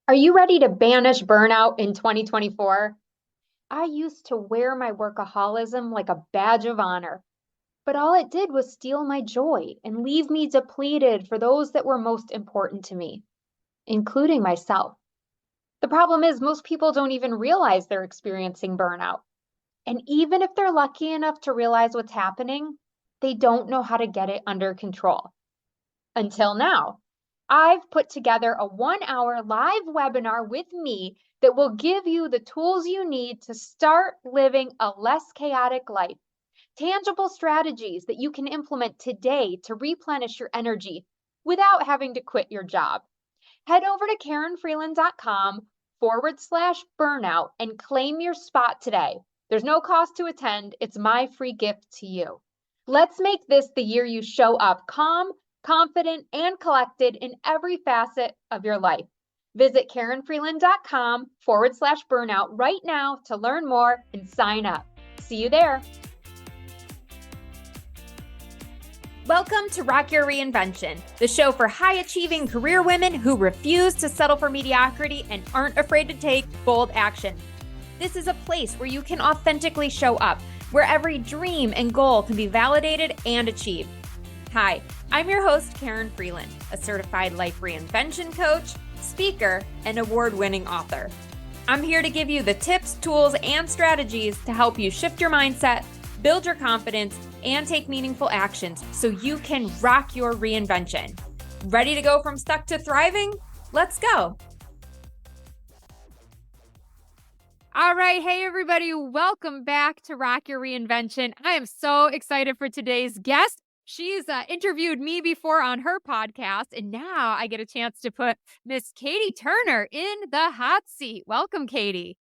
Are you ready to banish burnout in 2024? I used to wear my workaholism like a badge of honor, but all it did was steal my joy and leave me depleted for those that were most important to me, including myself. The problem is, most people don't even realize they're experiencing burnout. And even if they're lucky enough to realize what's happening, they don't know how to get it under control. Until now, I've put together a 1 hour live webinar with me that will give you the tools you need to start living a less chaotic life, tangible strategies that you can implement today to replenish your energy without having to quit your job. Head over to KarenFreeland.com/burnout and claim your spot today. There's no cost to attend. It's my free gift to you. Let's make this the year you show up calm, confident, and collected in every facet of your life. Visit KarenFreeland.com/burnout right now to learn more and sign up. See you there. Welcome to Rock Your Reinvention, the show for high-achieving career women who refuse to settle for mediocrity and aren't afraid to take bold action. This is a place where you can authentically show up, where every dream and goal can be validated and achieved. Hi, I'm your host, Karen Freeland, a certified life reinvention coach, speaker, and award-winning author. I'm here to give you the tips, tools, and strategies to help you shift your mindset, build your confidence, and take meaningful actions so you can rock your reinvention. Ready to go from stuck to thriving? Let's go. All right. Hey, everybody. Welcome back to Rock Your Reinvention. I am so excited for today's guest. She's interviewed me before on her podcast, and now I get a chance to put Miss Katie Turner in the hot seat. Welcome, Katie.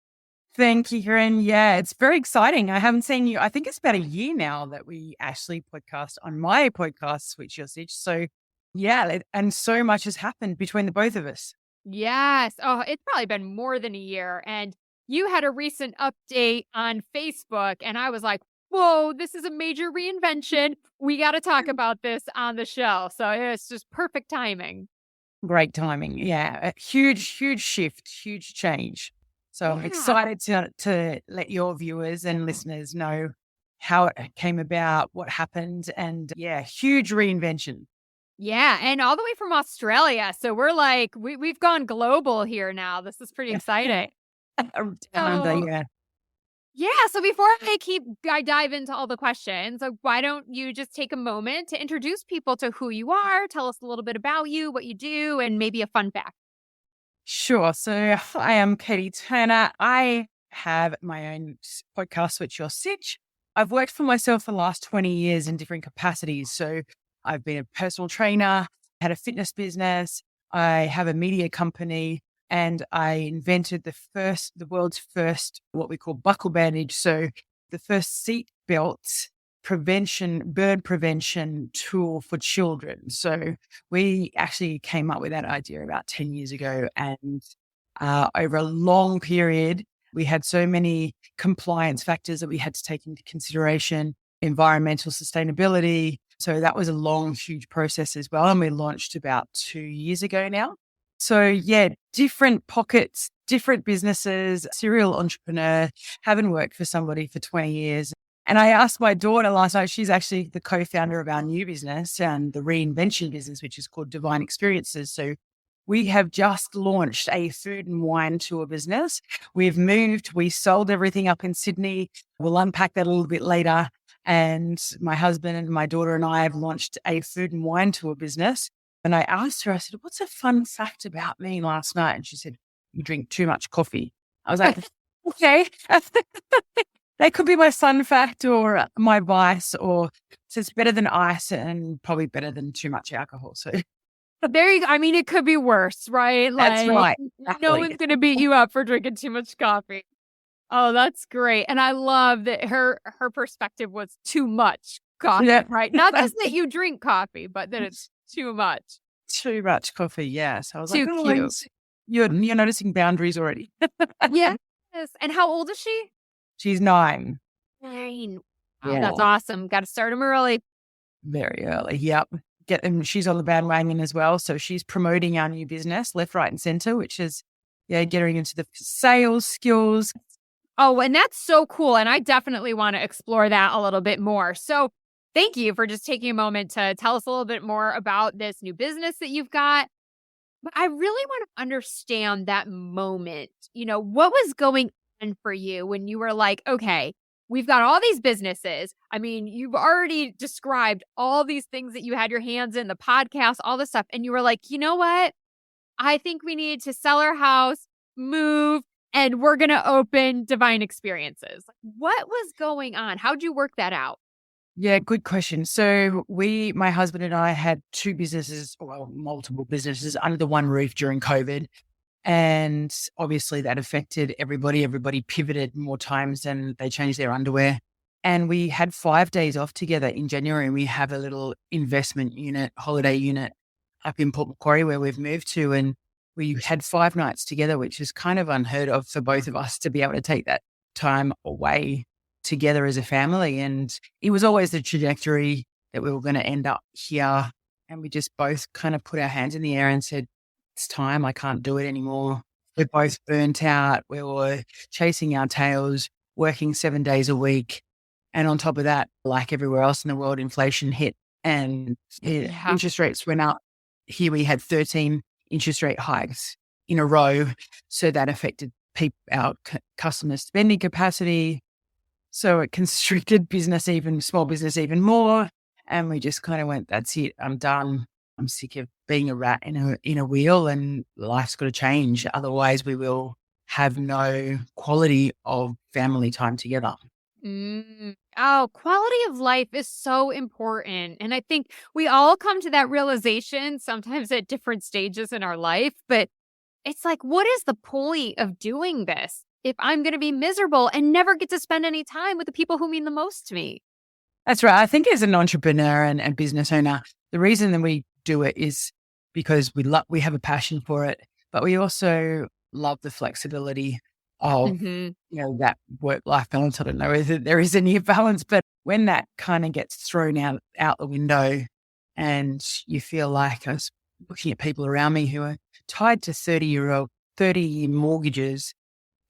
Thank you, Karen. Yeah, it's very exciting. I haven't seen you. I think it's about a year now that we actually podcast on my podcast, Switch Your Sitch. So yeah, and so much has happened between the both of us. Yes. Oh, it's probably been more than a year. And you had a recent update on Facebook, and I was like, whoa, this is a major reinvention. We got to talk about this on the show. So it's just perfect timing. Great timing. Yeah, a huge shift, huge change. So I'm excited to let your viewers and listeners know how it came about, what happened, and yeah, huge reinvention. Yeah, and all the way from Australia. So we're like, we've gone global here now. This is pretty exciting. Yeah. Yeah, so before I dive into all the questions, why don't you just take a moment to introduce people to who you are, tell us a little bit about you, what you do, and maybe a fun fact. Sure. So I am Katie Turner. I have my own podcast, Switch Your Sitch. I've worked for myself for the last 20 years in different capacities. So I've been a personal trainer, had a fitness business, I have a media company, and I invented the world's first, what we call buckle bandage. So the first seat belt burn prevention tool for children. So we actually came up with that idea about 10 years ago. And over a long period, we had so many compliance factors that we had to take into consideration, environmental sustainability. So that was a long, huge process as well. And we launched about 2 years ago now. So yeah, different pockets, different businesses, serial entrepreneur, haven't worked for somebody for 20 years. And I asked my daughter last night, she's actually the co-founder of our new business and the reinvention business, which is called DVine Experiences. So we have just launched a food and wine tour business. We've moved, we sold everything up in Sydney. We'll unpack that a little bit later. And my husband and my daughter and I have launched a food and wine tour business. And I asked her, I said, what's a fun fact about me last night? And she said, you drink too much coffee. I was like, okay. That could be my fun fact or my vice, or so it's better than ice and probably better than too much alcohol. So there you go. I mean, it could be worse, right? That's right. Exactly. No one's going to beat you up for drinking too much coffee. Oh, that's great. And I love that her perspective was too much coffee, right? Not just that you drink coffee, but that it's too much. Too much coffee, yes. I was too like, cute. You're noticing boundaries already. Yes. And how old is she? She's 9. 9. Yeah. That's awesome. Got to start them early. Very early. Yep. She's on the bandwagon as well. So she's promoting our new business left, right, and center, which is getting into the sales skills. Oh, and that's so cool. And I definitely want to explore that a little bit more. So thank you for just taking a moment to tell us a little bit more about this new business that you've got. But I really want to understand that moment. What was going on for you when you were like, okay, we've got all these businesses. I mean, you've already described all these things that you had your hands in, the podcast, all this stuff. And you were like, you know what? I think we need to sell our house, move, and we're going to open DVine Experiences. What was going on? How'd you work that out? Yeah, good question. So my husband and I had two businesses, well, multiple businesses under the one roof during COVID. And obviously that affected everybody. Everybody pivoted more times and they changed their underwear. And we had 5 days off together in January. We have a little investment unit, holiday unit up in Port Macquarie where we've moved to. And we had 5 nights together, which is kind of unheard of for both of us to be able to take that time away together as a family. And it was always the trajectory that we were going to end up here. And we just both kind of put our hands in the air and said, it's time. I can't do it anymore. We're both burnt out. We were chasing our tails, working 7 days a week. And on top of that, like everywhere else in the world, inflation hit and interest rates went up. Here we had 13 interest rate hikes in a row. So that affected our customer spending capacity. So it constricted small business even more. And we just kind of went, that's it. I'm done. I'm sick of being a rat in a wheel, and life's got to change. Otherwise we will have no quality of family time together. Oh, quality of life is so important. And I think we all come to that realization sometimes at different stages in our life. But it's like, what is the point of doing this if I'm going to be miserable and never get to spend any time with the people who mean the most to me? That's right. I think as an entrepreneur and business owner, the reason that we do it is because we have a passion for it, but we also love the flexibility of that work-life balance. I don't know if there is any balance, but when that kind of gets thrown out the window, and you feel like, I was looking at people around me who are tied to 30-year mortgages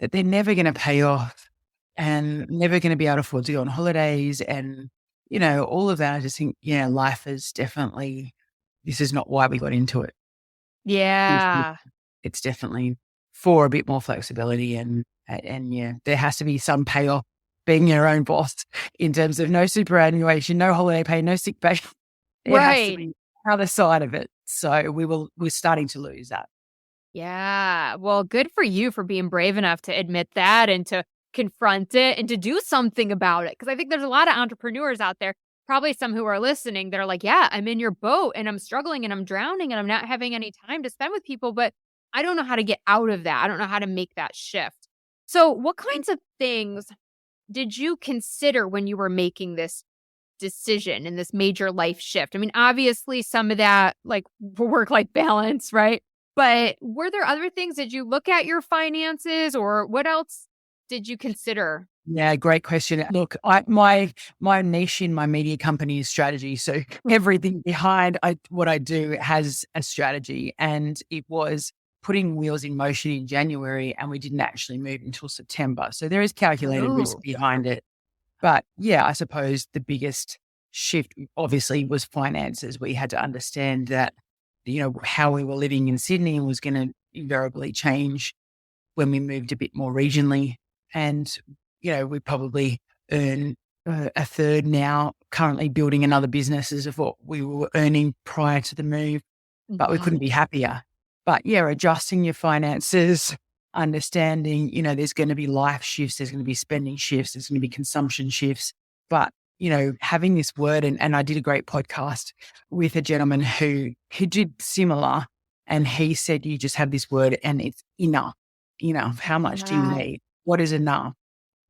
that they're never going to pay off and never going to be able to afford to go on holidays, and all of that. I just think, life is definitely. This is not why we got into it. Yeah. It's definitely for a bit more flexibility and there has to be some payoff being your own boss in terms of no superannuation, no holiday pay, no sick pay. There has to be the other side of it. So we're starting to lose that. Yeah. Well, good for you for being brave enough to admit that and to confront it and to do something about it. Because I think there's a lot of entrepreneurs out there, probably some who are listening, that are like, yeah, I'm in your boat and I'm struggling and I'm drowning and I'm not having any time to spend with people, but I don't know how to get out of that. I don't know how to make that shift. So what kinds of things did you consider when you were making this decision and this major life shift? I mean, obviously some of that, like work-life balance, right? But were there other things? Did you look at your finances, or what else did you consider? Yeah, great question. Look, my niche in my media company is strategy. So everything behind what I do has a strategy, and it was putting wheels in motion in January, and we didn't actually move until September. So there is calculated risk behind it. But yeah, I suppose the biggest shift obviously was finances. We had to understand that, how we were living in Sydney was going to invariably change when we moved a bit more regionally. And, we probably earn a third now, currently building another business as of what we were earning prior to the move, but we couldn't be happier. But yeah, adjusting your finances, understanding, there's going to be life shifts, there's going to be spending shifts, there's going to be consumption shifts. But, having this word, and I did a great podcast with a gentleman who did similar, and he said, you just have this word and it's enough. How much do you need? What is enough?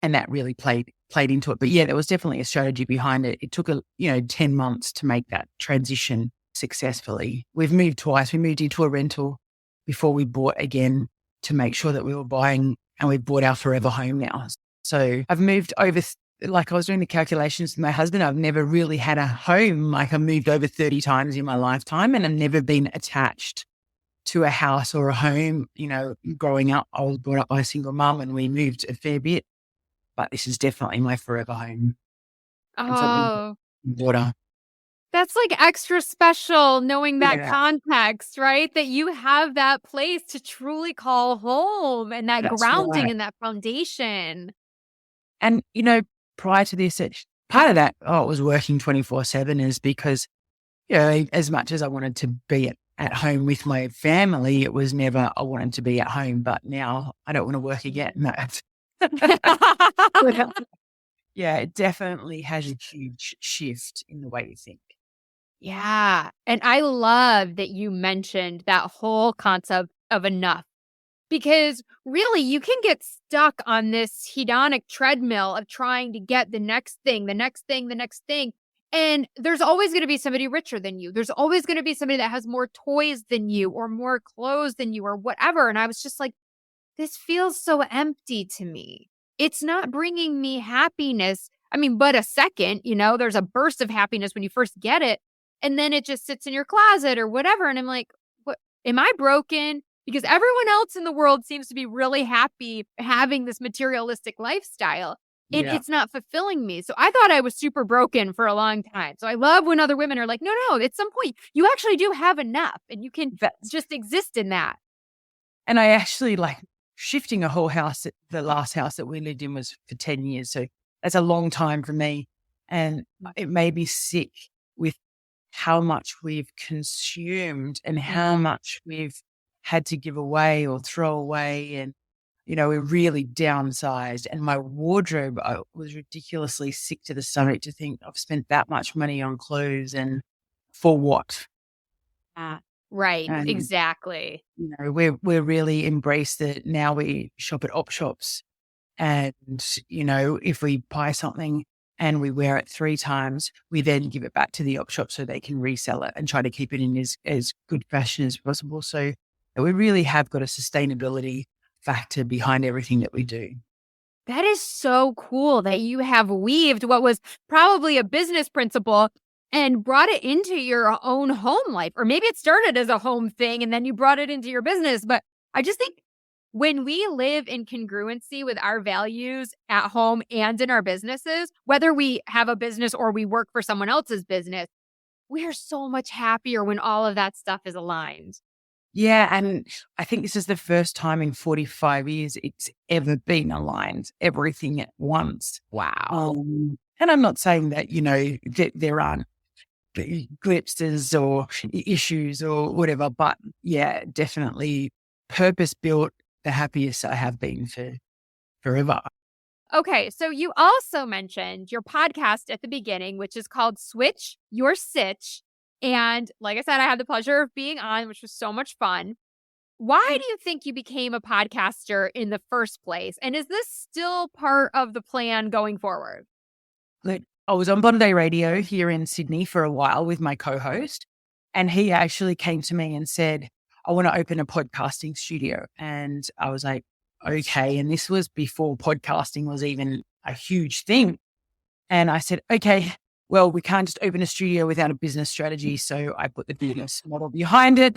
And that really played into it. But yeah, there was definitely a strategy behind it. It took 10 months to make that transition successfully. We've moved twice. We moved into a rental before we bought again to make sure that we were buying, and we've bought our forever home now. So I've moved over, like I was doing the calculations with my husband, I've never really had a home. Like I moved over 30 times in my lifetime, and I've never been attached to a house or a home. Growing up, I was brought up by a single mum and we moved a fair bit, but this is definitely my forever home and something Oh, water. that's like extra special knowing that Yeah, context, right? That you have that place to truly call home and that that's grounding right. and that foundation. And, prior to this, part of that, I was working 24/7 is because, as much as I wanted to be at home with my family, it was never, I wanted to be at home, but now I don't want to work again. No. Yeah, it definitely has a huge shift in the way you think. Yeah. And I love that you mentioned that whole concept of enough because really you can get stuck on this hedonic treadmill of trying to get the next thing, the next thing, the next thing. And there's always going to be somebody richer than you. There's always going to be somebody that has more toys than you or more clothes than you or whatever. And I was just like, this feels so empty to me. It's not bringing me happiness. I mean, but a second, there's a burst of happiness when you first get it. And then it just sits in your closet or whatever. And I'm like, what? Am I broken? Because everyone else in the world seems to be really happy having this materialistic lifestyle. And Yeah. it's not fulfilling me. So I thought I was super broken for a long time. So I love when other women are like, no, at some point, you actually do have enough and you can just exist in that. And I actually shifting a whole house. The last house that we lived in was for 10 years. So that's a long time for me. And it made me sick with how much we've consumed and how much we've had to give away or throw away. And, we really downsized. And my wardrobe, I was ridiculously sick to the stomach to think I've spent that much money on clothes and for what? Right, And exactly. we're really embraced that now we shop at op shops and, if we buy something and we wear it 3 times, we then give it back to the op shop so they can resell it and try to keep it in as good fashion as possible. So we really have got a sustainability factor behind everything that we do. That is so cool that you have weaved what was probably a business principle and brought it into your own home life. Or maybe it started as a home thing and then you brought it into your business. But I just think when we live in congruency with our values at home and in our businesses, whether we have a business or we work for someone else's business, we are so much happier when all of that stuff is aligned. Yeah, and I think this is the first time in 45 years it's ever been aligned, everything at once. Wow. And I'm not saying that, that there aren't glitches or issues or whatever, but yeah, definitely purpose built, the happiest I have been for forever. Okay, so you also mentioned your podcast at the beginning, which is called Switch Your Sitch. And like I said, I had the pleasure of being on, which was so much fun. Why do you think you became a podcaster in the first place? And is this still part of the plan going forward? Like, I was on Bondi Radio here in Sydney for a while with my co-host, and he actually came to me and said, I want to open a podcasting studio. And I was like, okay. And this was before podcasting was even a huge thing. And I said, okay, well, we can't just open a studio without a business strategy. So I put the business model behind it.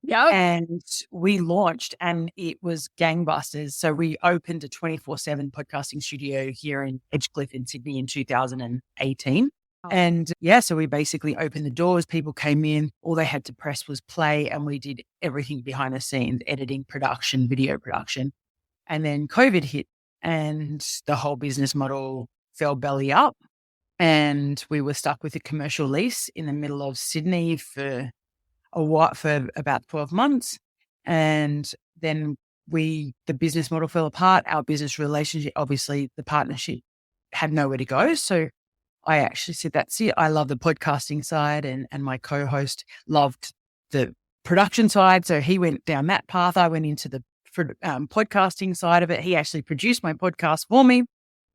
Yep. And we launched and it was gangbusters. So we opened a 24/7 podcasting studio here in Edgecliff in Sydney in 2018. And yeah, so we basically opened the doors. People came in. All they had to press was play. And we did everything behind the scenes, editing, production, video production. And then COVID hit and the whole business model fell belly up. And we were stuck with a commercial lease in the middle of Sydney for about 12 months. And then the business model fell apart. Our business relationship, obviously the partnership had nowhere to go. So I actually said, that's it. I love the podcasting side and my co-host loved the production side. So he went down that path. I went into the podcasting side of it. He actually produced my podcast for me.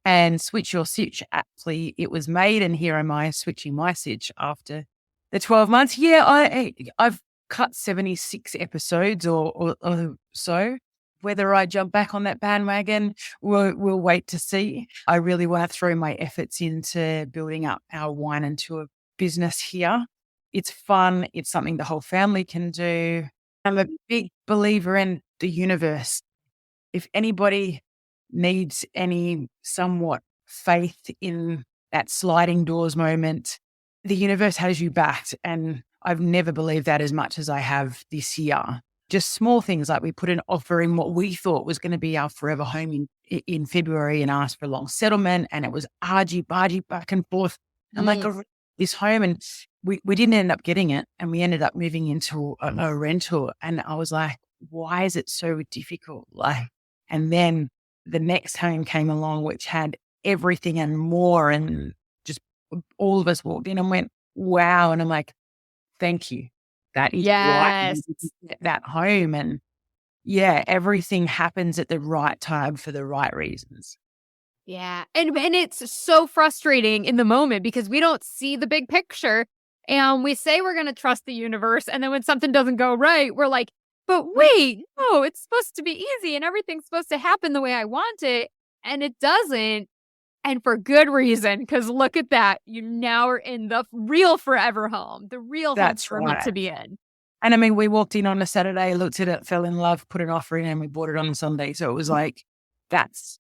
And Switch Your Sitch, actually, it was made, and here am I switching my sitch after the 12 months. Yeah, I've cut 76 episodes or so. Whether I jump back on that bandwagon, we'll wait to see. I really want to throw my efforts into building up our wine and tour business here. It's fun. It's something the whole family can do. I'm a big believer in the universe. If anybody needs any somewhat faith in that sliding doors moment, the universe has you backed. And I've never believed that as much as I have this year. Just small things like we put an offer in what we thought was going to be our forever home in February and asked for a long settlement. And it was argy-bargy back and forth. I'm like, this home, and we didn't end up getting it. And we ended up moving into a rental. And I was like, why is it so difficult? And then the next home came along, which had everything and more. And just all of us walked in and went, wow. And I'm like, thank you. That is why Yes. that home. And yeah, everything happens at the right time for the right reasons. Yeah. And it's so frustrating in the moment because we don't see the big picture. And we say we're going to trust the universe. And then when something doesn't go right, we're like, but wait, no, it's supposed to be easy and everything's supposed to happen the way I want it. And it doesn't. And for good reason, because look at that. You now are in the real forever home, the real home That's for me right. to be in. And I mean, we walked in on a Saturday, looked at it, fell in love, put an offer in, and we bought it on Sunday. So it was like, that's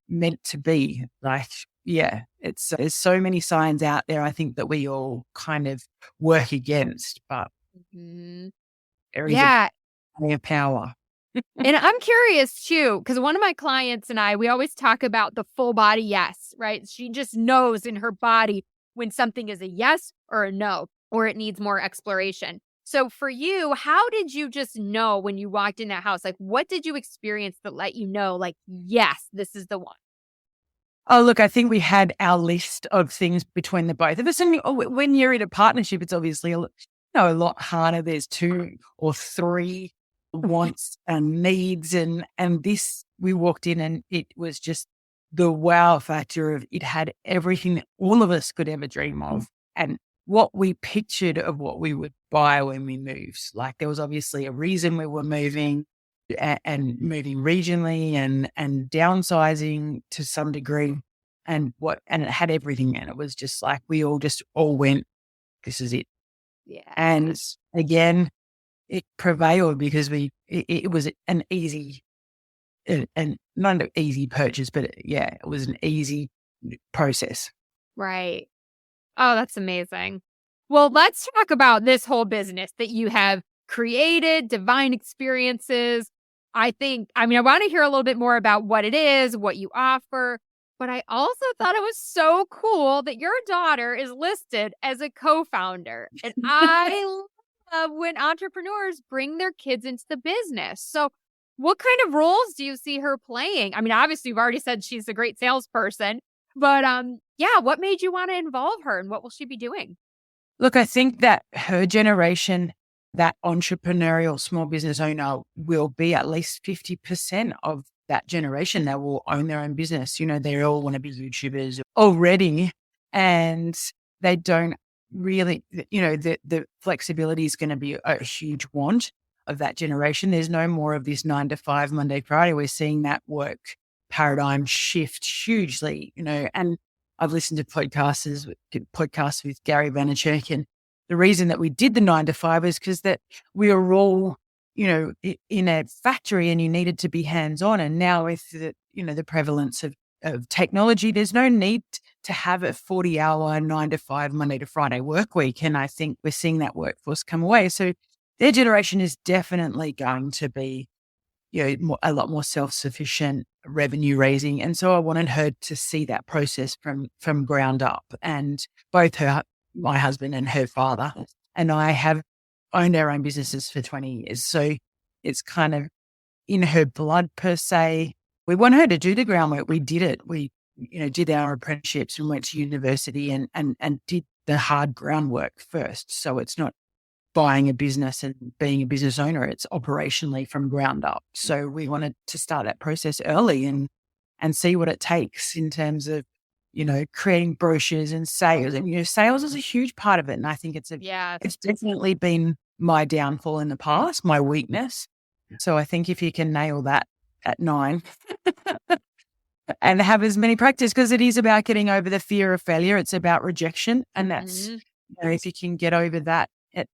meant to be. Like, yeah, there's so many signs out there, I think, that we all kind of work against, but Mhm. there is Yeah. a power. And I'm curious too, because one of my clients and I, we always talk about the full body yes, right? She just knows in her body when something is a yes or a no, or it needs more exploration. So for you, how did you just know when you walked in that house? Like, what did you experience that let you know, like, yes, this is the one? Oh, look, I think we had our list of things between the both of us. And when you're in a partnership, it's obviously a lot harder. There's 2 or 3 wants and needs. And this, we walked in and it was just the wow factor of it had everything that all of us could ever dream of. And what we pictured of what we would buy when we moved. Like there was obviously a reason we were moving. And moving regionally and downsizing to some degree, and it had everything in it. Was just like we all went, this is it. Yeah. And again, it prevailed because it was an easy and not an easy purchase, but it was an easy process. Right. Oh, that's amazing. Well, let's talk about this whole business that you have created, DVine Experiences. I want to hear a little bit more about what it is, what you offer. But I also thought it was so cool that your daughter is listed as a co-founder. And I love when entrepreneurs bring their kids into the business. So what kind of roles do you see her playing? I mean, obviously you've already said she's a great salesperson, but what made you want to involve her and what will she be doing? Look, I think that her generation, that entrepreneurial small business owner will be at least 50% of that generation that will own their own business. You know, they all want to be YouTubers already and they don't really, the flexibility is going to be a huge want of that generation. There's no more of this 9 to 5 Monday, Friday. We're seeing that work paradigm shift hugely, and I've listened to podcasts with Gary Vaynerchuk, and the reason that we did the 9 to 5 is because that we were all, in a factory and you needed to be hands-on. And now with the prevalence of technology, there's no need to have a 40-hour 9 to 5 Monday to Friday work week. And I think we're seeing that workforce come away. So their generation is definitely going to be, a lot more self-sufficient, revenue raising. And so I wanted her to see that process from ground up. And both my husband and her father and I have owned our own businesses for 20 years. So it's kind of in her blood per se. We want her to do the groundwork. We did it. We, did our apprenticeships and went to university and did the hard groundwork first. So it's not buying a business and being a business owner, it's operationally from ground up. So we wanted to start that process early and see what it takes in terms of, creating brochures and sales. And, sales is a huge part of it. And I think it's definitely been my downfall in the past, my weakness. So I think if you can nail that at 9 and have as many practice, because it is about getting over the fear of failure. It's about rejection. And that's, if you can get over that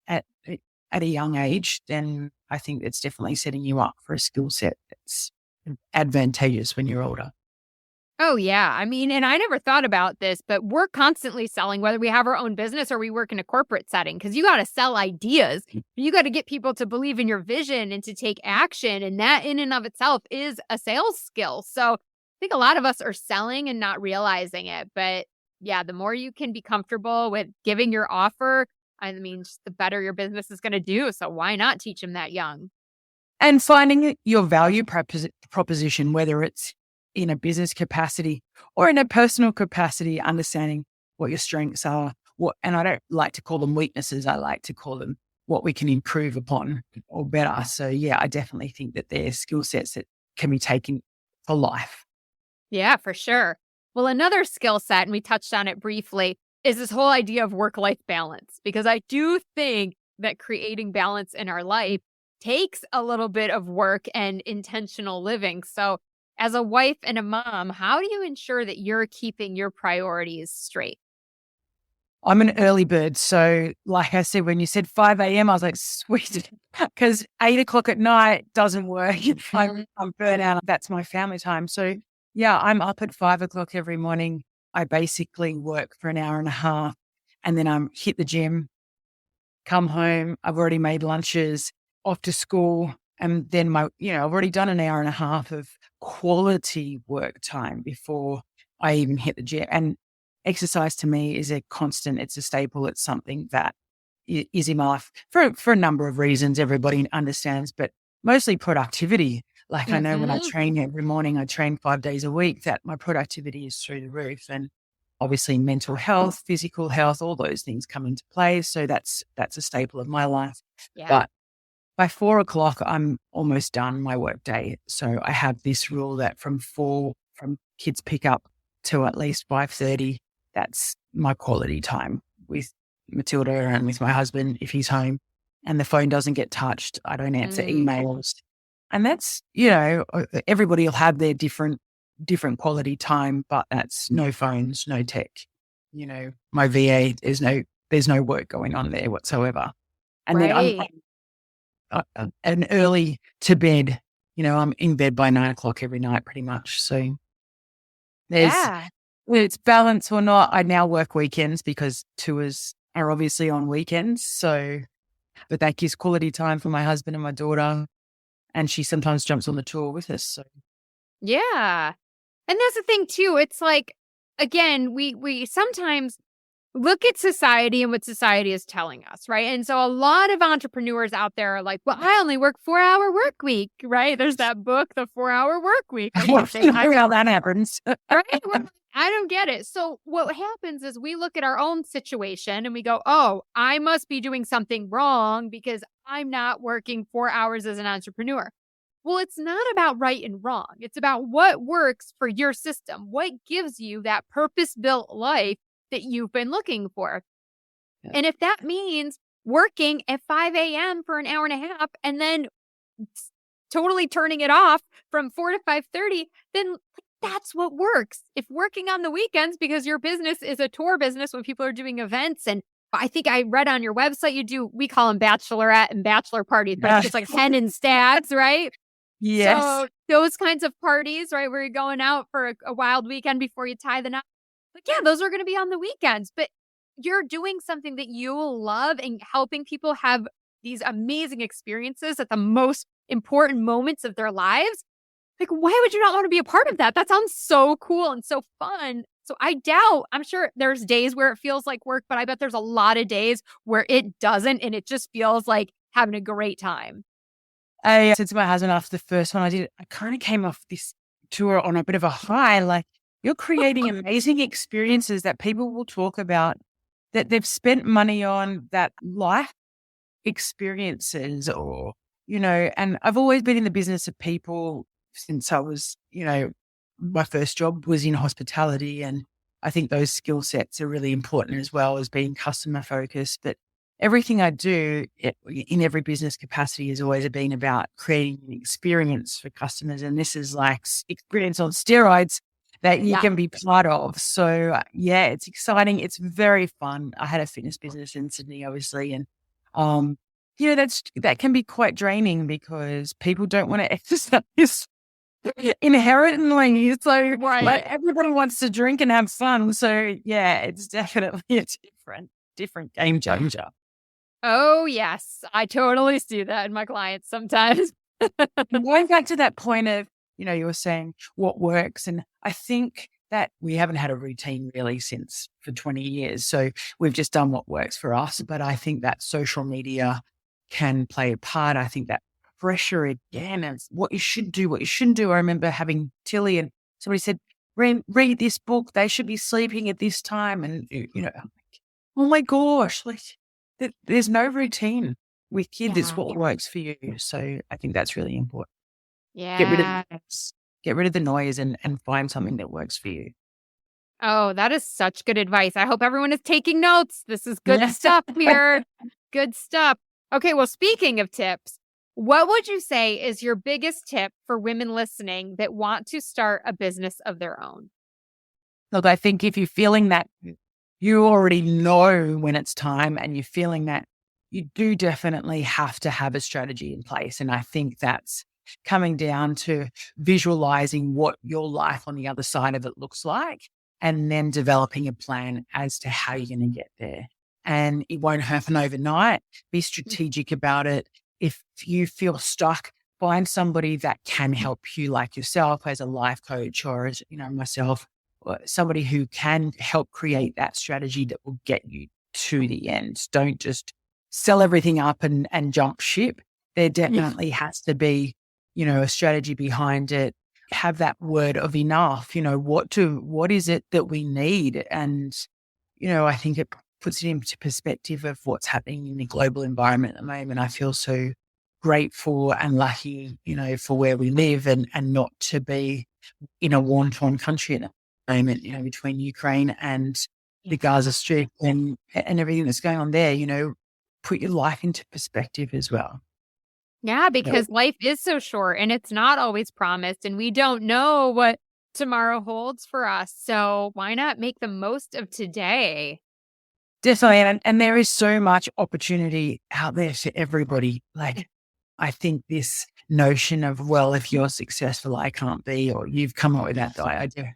at at a young age, then I think it's definitely setting you up for a skill set that's advantageous when you're older. Oh, yeah. I mean, and I never thought about this, but we're constantly selling, whether we have our own business or we work in a corporate setting, because you got to sell ideas. You got to get people to believe in your vision and to take action. And that in and of itself is a sales skill. So I think a lot of us are selling and not realizing it. But yeah, the more you can be comfortable with giving your offer, I mean, just the better your business is going to do. So why not teach them that young? And finding your value proposition, whether it's in a business capacity or in a personal capacity, understanding what your strengths are, and I don't like to call them weaknesses. I like to call them what we can improve upon or better. So yeah, I definitely think that they're skill sets that can be taken for life. Yeah, for sure. Well, another skill set, and we touched on it briefly, is this whole idea of work-life balance, because I do think that creating balance in our life takes a little bit of work and intentional living. So as a wife and a mom, how do you ensure that you're keeping your priorities straight? I'm an early bird. So like I said, when you said 5 a.m., I was like, sweet, because 8 o'clock at night doesn't work. I'm burnt out. That's my family time. So yeah, I'm up at 5 o'clock every morning. I basically work for an hour and a half and then I'm hit the gym, come home. I've already made lunches, off to school. And then I've already done an hour and a half of quality work time before I even hit the gym. And exercise to me is a constant. It's a staple. It's something that is in my life for a number of reasons. Everybody understands, but mostly productivity. Like I know when I train every morning, I train 5 days a week, that my productivity is through the roof. And obviously mental health, physical health, all those things come into play. So that's a staple of my life. Yeah. But by 4 o'clock, I'm almost done my work day. So I have this rule that from kids pick up to at least 5:30, that's my quality time with Matilda and with my husband if he's home, and the phone doesn't get touched. I don't answer emails. And that's, everybody will have their different quality time, but that's no phones, no tech. My VA, there's no work going on there whatsoever. And then I'm an early to bed. I'm in bed by 9 o'clock every night pretty much. So whether it's balance or not, I now work weekends because tours are obviously on weekends. So, but that gives quality time for my husband and my daughter. And she sometimes jumps on the tour with us. So Yeah. And that's the thing too. It's like, again, we sometimes look at society and what society is telling us, right? And so a lot of entrepreneurs out there are like, well, I only work 4-hour work week, right? There's that book, The 4-Hour Work Week. I don't know how that happens. Right? Well, I don't get it. So what happens is we look at our own situation and we go, oh, I must be doing something wrong because I'm not working 4 hours as an entrepreneur. Well, it's not about right and wrong. It's about what works for your system, what gives you that purpose-built life that you've been looking for. Yeah. And if that means working at 5 a.m. for an hour and a half and then totally turning it off from 4 to 5:30, then that's what works. If working on the weekends because your business is a tour business when people are doing events, and I think I read on your website we call them bachelorette and bachelor parties, but it's like hen and stags, right? Yes. So those kinds of parties, right, where you're going out for a wild weekend before you tie the knot. But yeah, those are going to be on the weekends. But you're doing something that you love and helping people have these amazing experiences at the most important moments of their lives. Like, why would you not want to be a part of that? That sounds so cool and so fun. So I'm sure there's days where it feels like work, but I bet there's a lot of days where it doesn't. And it just feels like having a great time. I said to my husband after the first one I did, I kind of came off this tour on a bit of a high. Like, you're creating amazing experiences that people will talk about, that they've spent money on, that life experiences and I've always been in the business of people since I was, my first job was in hospitality. And I think those skill sets are really important as well as being customer focused. But everything I do in every business capacity has always been about creating an experience for customers. And this is like experience on steroids that you can be part of. So it's exciting. It's very fun. I had a fitness business in Sydney, obviously. And that can be quite draining because people don't want to exercise inherently. So like everybody wants to drink and have fun. So yeah, it's definitely a different game changer. Oh, yes. I totally see that in my clients sometimes. Going back to that point of, you were saying what works. And I think that we haven't had a routine really since for 20 years. So we've just done what works for us. But I think that social media can play a part. I think that pressure again of what you should do, what you shouldn't do. I remember having Tilly and somebody said, read this book. They should be sleeping at this time. And, I'm like, oh my gosh, like there's no routine with kids. It's what works for you. So I think that's really important. Yeah. Get rid of the noise and find something that works for you. Oh, that is such good advice. I hope everyone is taking notes. This is good stuff here. Good stuff. Okay, well, speaking of tips, what would you say is your biggest tip for women listening that want to start a business of their own? Look, I think if you're feeling that you already know when it's time and you're feeling that, you do definitely have to have a strategy in place. And I think that's coming down to visualizing what your life on the other side of it looks like and then developing a plan as to how you're going to get there. And it won't happen overnight. Be strategic about it. If you feel stuck, find somebody that can help you, like yourself as a life coach or as, myself, or somebody who can help create that strategy that will get you to the end. Don't just sell everything up and jump ship. There definitely has to be, a strategy behind it. Have that word of enough, what is it that we need? And, I think it puts it into perspective of what's happening in the global environment at the moment. I feel so grateful and lucky, for where we live and not to be in a war-torn country at the moment, between Ukraine and the Gaza Strip and everything that's going on there, put your life into perspective as well. Yeah, because life is so short and it's not always promised and we don't know what tomorrow holds for us. So why not make the most of today? Definitely. And there is so much opportunity out there for everybody. Like, I think this notion of, well, if you're successful, I can't be, or you've come up with that idea,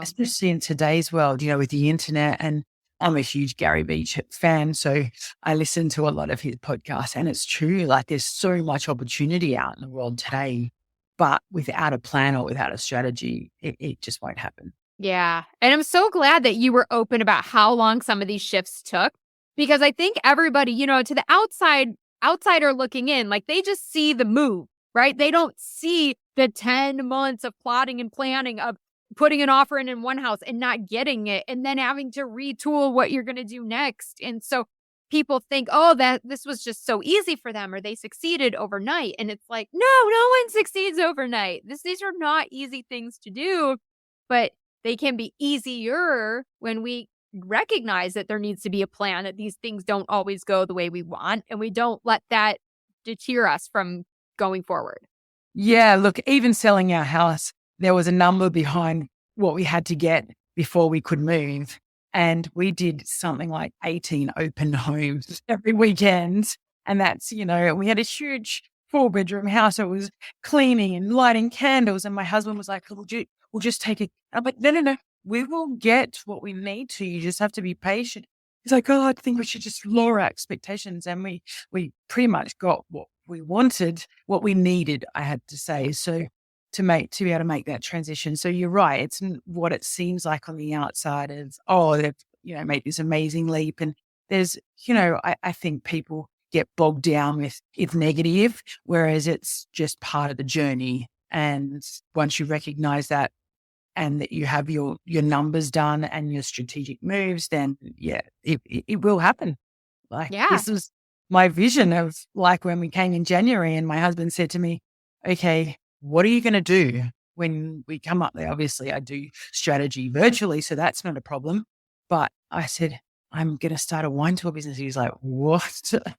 especially in today's world, with the internet. And I'm a huge Gary Vee fan, so I listen to a lot of his podcasts, and it's true. Like, there's so much opportunity out in the world today, but without a plan or without a strategy, it just won't happen. Yeah. And I'm so glad that you were open about how long some of these shifts took, because I think everybody, to the outsider looking in, like they just see the move, right? They don't see the 10 months of plotting and planning of putting an offer in one house and not getting it and then having to retool what you're going to do next. And so people think, that this was just so easy for them or they succeeded overnight. And it's like, no one succeeds overnight. These are not easy things to do, but they can be easier when we recognize that there needs to be a plan, that these things don't always go the way we want, and we don't let that deter us from going forward. Yeah, look, even selling our house, there was a number behind what we had to get before we could move. And we did something like 18 open homes every weekend. And that's, we had a huge 4-bedroom house. So it was cleaning and lighting candles. And my husband was like, we'll just take it. I'm like, no. We will get what we need to. You just have to be patient. He's like, I think we should just lower our expectations. And we pretty much got what we wanted, what we needed, I had to say. So to be able to make that transition. So you're right. It's what it seems like on the outside of, they've, made this amazing leap. And there's, I think people get bogged down with it's negative, whereas it's just part of the journey. And once you recognize that and that you have your numbers done and your strategic moves, then it will happen. This was my vision of like when we came in January and my husband said to me, okay, what are you going to do when we come up there? Obviously I do strategy virtually, so that's not a problem. But I said, I'm going to start a wine tour business. He's like, what? And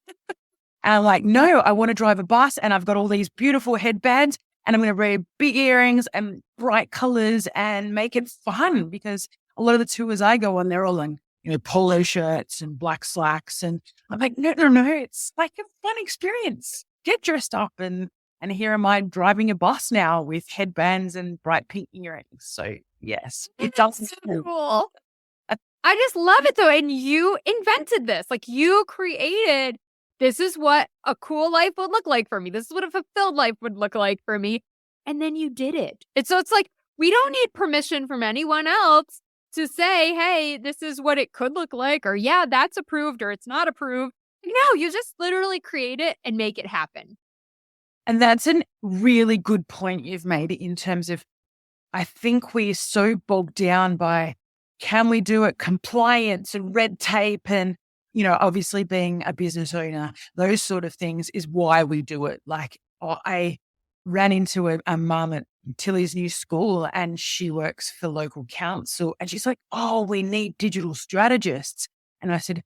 I'm like, no, I want to drive a bus and I've got all these beautiful headbands and I'm going to wear big earrings and bright colors and make it fun, because a lot of the tours I go on, they're all in polo shirts and black slacks. And I'm like, no, it's like a fun experience. Get dressed up. And here am I driving a bus now with headbands and bright pink earrings. So yes, it does. So cool. I just love it though. And you invented this. Like you created, this is what a cool life would look like for me. This is what a fulfilled life would look like for me. And then you did it. And so it's like, we don't need permission from anyone else to say, hey, this is what it could look like, or yeah, that's approved or it's not approved. No, you just literally create it and make it happen. And that's a really good point you've made in terms of, I think we're so bogged down by, can we do it? Compliance and red tape and, obviously being a business owner, those sort of things is why we do it. Like I ran into a mum at Tilly's new school and she works for local council and she's like, oh, we need digital strategists. And I said,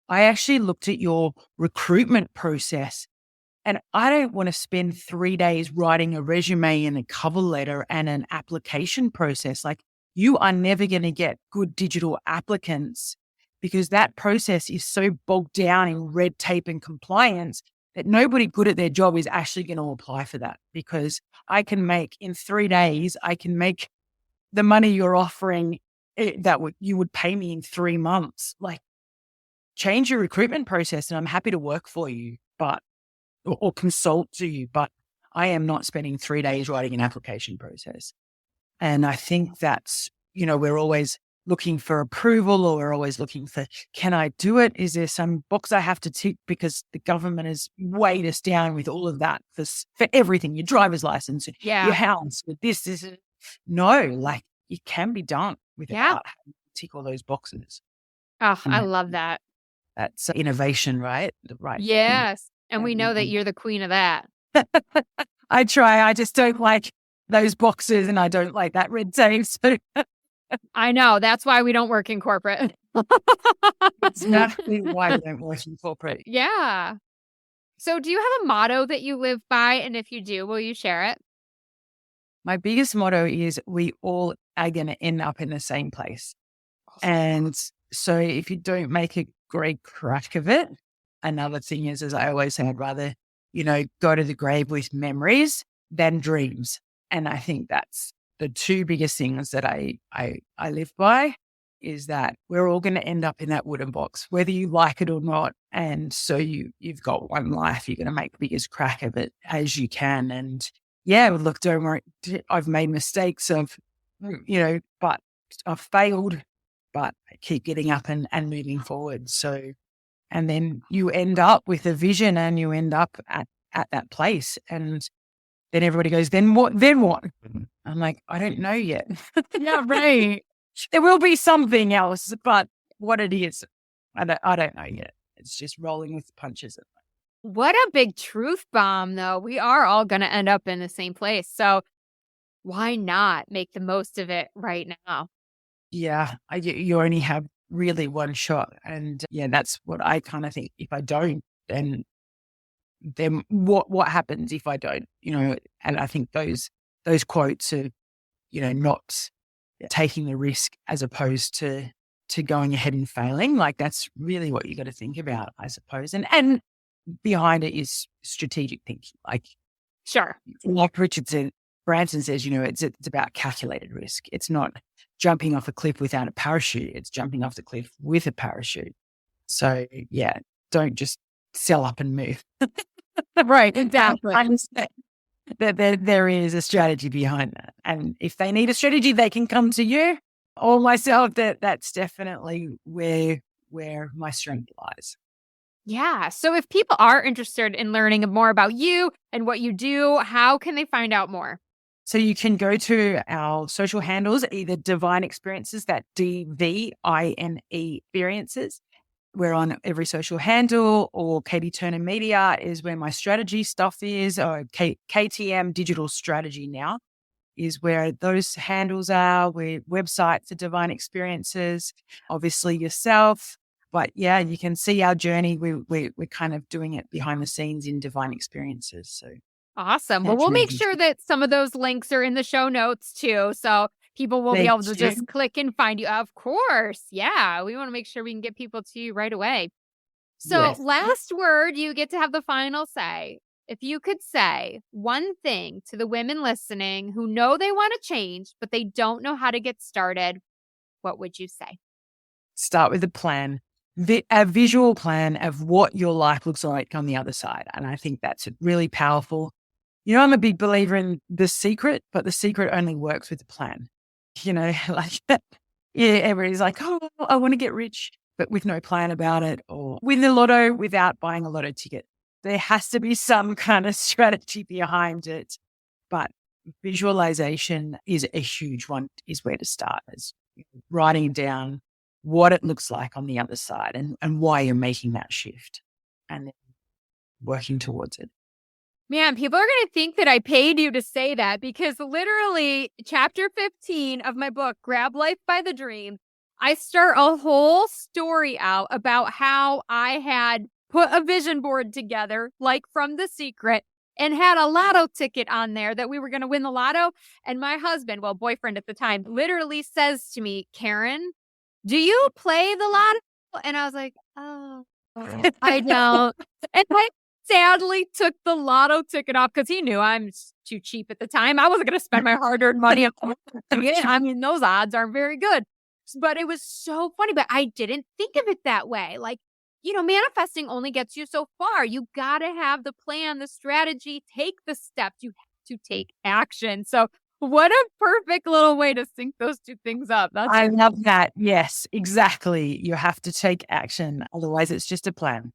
I actually looked at your recruitment process and I don't want to spend 3 days writing a resume and a cover letter and an application process. Like you are never going to get good digital applicants because that process is so bogged down in red tape and compliance that nobody good at their job is actually going to apply for that, because I can make in 3 days, I can make the money you're offering that you would pay me in 3 months. Like change your recruitment process and I'm happy to work for you, but or consult to you, but I am not spending 3 days writing an application process. And I think that's, we're always looking for approval or we're always looking for, can I do it? Is there some box I have to tick because the government has weighed us down with all of that for everything, your driver's license, your house, with this. No, like it can be done without having to tick all those boxes. Oh, I love that. That's innovation, right? Right. Yes. And we know that you're the queen of that. I try. I just don't like those boxes and I don't like that red tape. So I know. That's why we don't work in corporate. That's exactly why we don't work in corporate. Yeah. So do you have a motto that you live by? And if you do, will you share it? My biggest motto is we all are going to end up in the same place. Awesome. And so if you don't make a great crack of it, another thing is, as I always say, I'd rather, go to the grave with memories than dreams. And I think that's the two biggest things that I live by, is that we're all going to end up in that wooden box, whether you like it or not. And so you've got one life, you're going to make the biggest crack of it as you can. And yeah, look, don't worry. I've made mistakes but I've failed, but I keep getting up and moving forward. So, and then you end up with a vision and you end up at that place. And then everybody goes, then what? I'm like, I don't know yet. Yeah, right. There will be something else, but what it is, I don't know yet. It's just rolling with the punches. What a big truth bomb, though. We are all going to end up in the same place. So why not make the most of it right now? Yeah, you only have really one shot. And yeah, that's what I kind of think. If I don't, then what happens if I don't? And I think those quotes are, not taking the risk as opposed to going ahead and failing. Like that's really what you got to think about, I suppose. And behind it is strategic thinking. Like, sure, like Branson says, it's about calculated risk. It's not jumping off a cliff without a parachute. It's jumping off the cliff with a parachute. So yeah, don't just sell up and move. Right, exactly. There is a strategy behind that. And if they need a strategy, they can come to you or myself. That's definitely where my strength lies. Yeah. So if people are interested in learning more about you and what you do, how can they find out more? So you can go to our social handles, either DVine Experiences, that DVine Experiences. We're on every social handle, or Katie Turner Media is where my strategy stuff is, or KTM Digital Strategy now is where those handles are. We're website for DVine Experiences, obviously yourself. But yeah, you can see our journey. We're kind of doing it behind the scenes in DVine Experiences. So awesome. Well, we'll make sure that some of those links are in the show notes too. So people will be Thank able to you. just click and find you. Of course. Yeah. We want to make sure we can get people to you right away. So, Yes. last word, you get to have the final say. If you could say one thing to the women listening who know they want to change, but they don't know how to get started, what would you say? Start with a plan, a visual plan of what your life looks like on the other side. And I think that's really powerful. I'm a big believer in The Secret, but The Secret only works with a plan. Like, yeah, everybody's like, oh, I want to get rich, but with no plan about it, or win the lotto without buying a lotto ticket. There has to be some kind of strategy behind it. But visualization is a huge one, is where to start, is writing down what it looks like on the other side and why you're making that shift and then working towards it. Man, people are going to think that I paid you to say that, because literally chapter 15 of my book, Grab Life by the Dream, I start a whole story out about how I had put a vision board together, like from The Secret, and had a lotto ticket on there that we were going to win the lotto. And my husband, well, boyfriend at the time, literally says to me, Karen, do you play the lotto? And I was like, oh, I don't. And I sadly took the lotto ticket off because he knew I'm too cheap at the time. I wasn't going to spend my hard-earned money on it. I mean, those odds aren't very good. But it was so funny. But I didn't think of it that way. Like, manifesting only gets you so far. You got to have the plan, the strategy, take the steps. You have to take action. So what a perfect little way to sync those two things up. I love that. Yes, exactly. You have to take action. Otherwise, it's just a plan.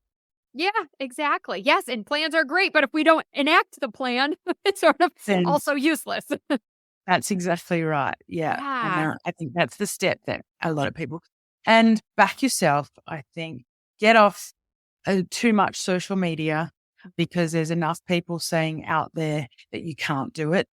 Yeah, exactly. Yes, and plans are great, but if we don't enact the plan, it's sort of also useless. That's exactly right. Yeah. Yeah. I think that's the step that a lot of people, and back yourself, I think, get off too much social media, because there's enough people saying out there that you can't do it.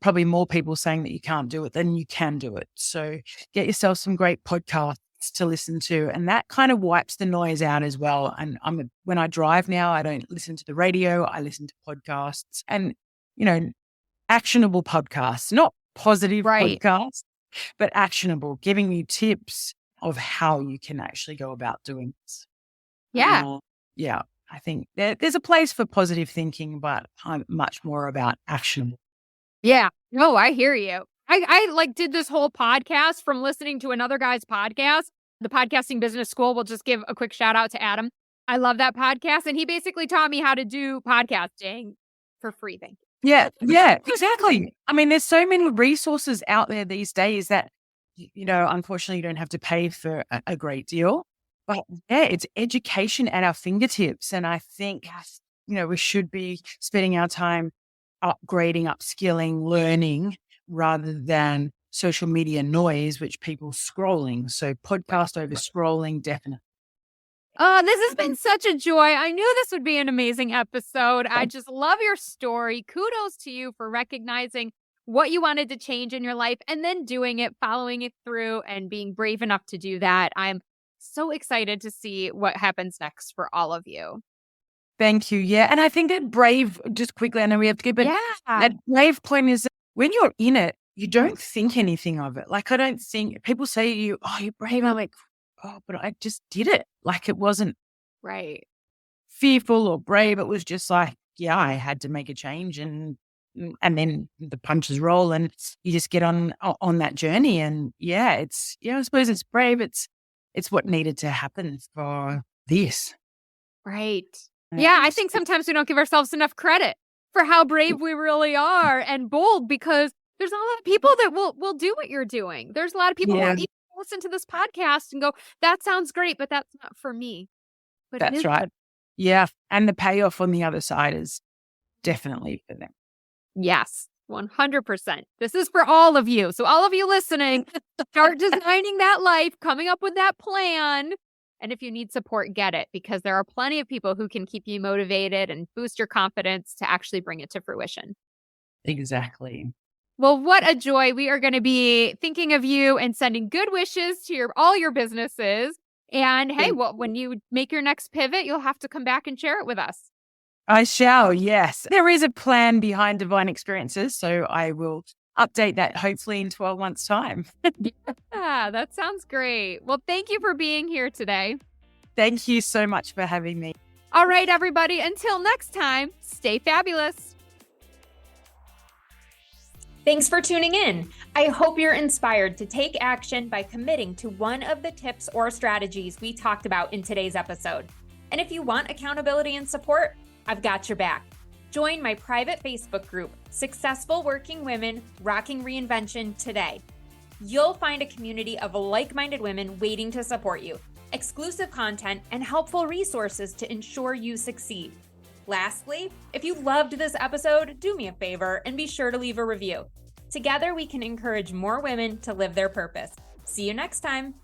Probably more people saying that you can't do it than you can do it. So get yourself some great podcasts to listen to, and that kind of wipes the noise out as well. And when I drive now, I don't listen to the radio, I listen to podcasts, and actionable podcasts, not positive podcasts, but actionable, giving you tips of how you can actually go about doing this. Yeah. Yeah. I think there's a place for positive thinking, but I'm much more about actionable. Yeah. No, I hear you. I did this whole podcast from listening to another guy's podcast, the Podcasting Business School. We'll just give a quick shout out to Adam. I love that podcast. And he basically taught me how to do podcasting for free. Thank you. Yeah, exactly. I mean, there's so many resources out there these days that, unfortunately you don't have to pay for a great deal, but yeah, it's education at our fingertips. And I think, we should be spending our time upgrading, upskilling, learning, rather than social media noise, which people scrolling. So podcast over scrolling, definitely. This has been such a joy. I knew this would be an amazing episode. I just love your story. Kudos to you for recognizing what you wanted to change in your life and then doing it, following it through, and being brave enough to do that. I'm so excited to see what happens next for all of you. Thank you. Yeah. And I think that brave, just quickly, I know we have to go, but that brave point is that when you're in it, you don't think anything of it. Like, I don't think people say to you, oh, you're brave. I'm like, oh, but I just did it. Like, it wasn't fearful or brave. It was just like, yeah, I had to make a change, and then the punches roll and you just get on that journey. And I suppose it's brave. It's what needed to happen for this. Right. Yeah, I think sometimes we don't give ourselves enough credit for how brave we really are and bold, because there's a lot of people that will do what you're doing. There's a lot of people who even listen to this podcast and go, that sounds great, but that's not for me. But that's right. Yeah. And the payoff on the other side is definitely for them. Yes, 100%. This is for all of you. So all of you listening, start designing that life, coming up with that plan. And if you need support, get it, because there are plenty of people who can keep you motivated and boost your confidence to actually bring it to fruition. Exactly. Well, what a joy. We are going to be thinking of you and sending good wishes to all your businesses. And hey, when you make your next pivot, you'll have to come back and share it with us. I shall, yes. There is a plan behind DVine Experiences, so I will update that hopefully in 12 months' time. Yeah, that sounds great. Well, thank you for being here today. Thank you so much for having me. All right, everybody, until next time, stay fabulous. Thanks for tuning in. I hope you're inspired to take action by committing to one of the tips or strategies we talked about in today's episode. And if you want accountability and support, I've got your back. Join my private Facebook group, Successful Working Women Rocking Reinvention, today. You'll find a community of like-minded women waiting to support you, exclusive content, and helpful resources to ensure you succeed. Lastly, if you loved this episode, do me a favor and be sure to leave a review. Together, we can encourage more women to live their purpose. See you next time.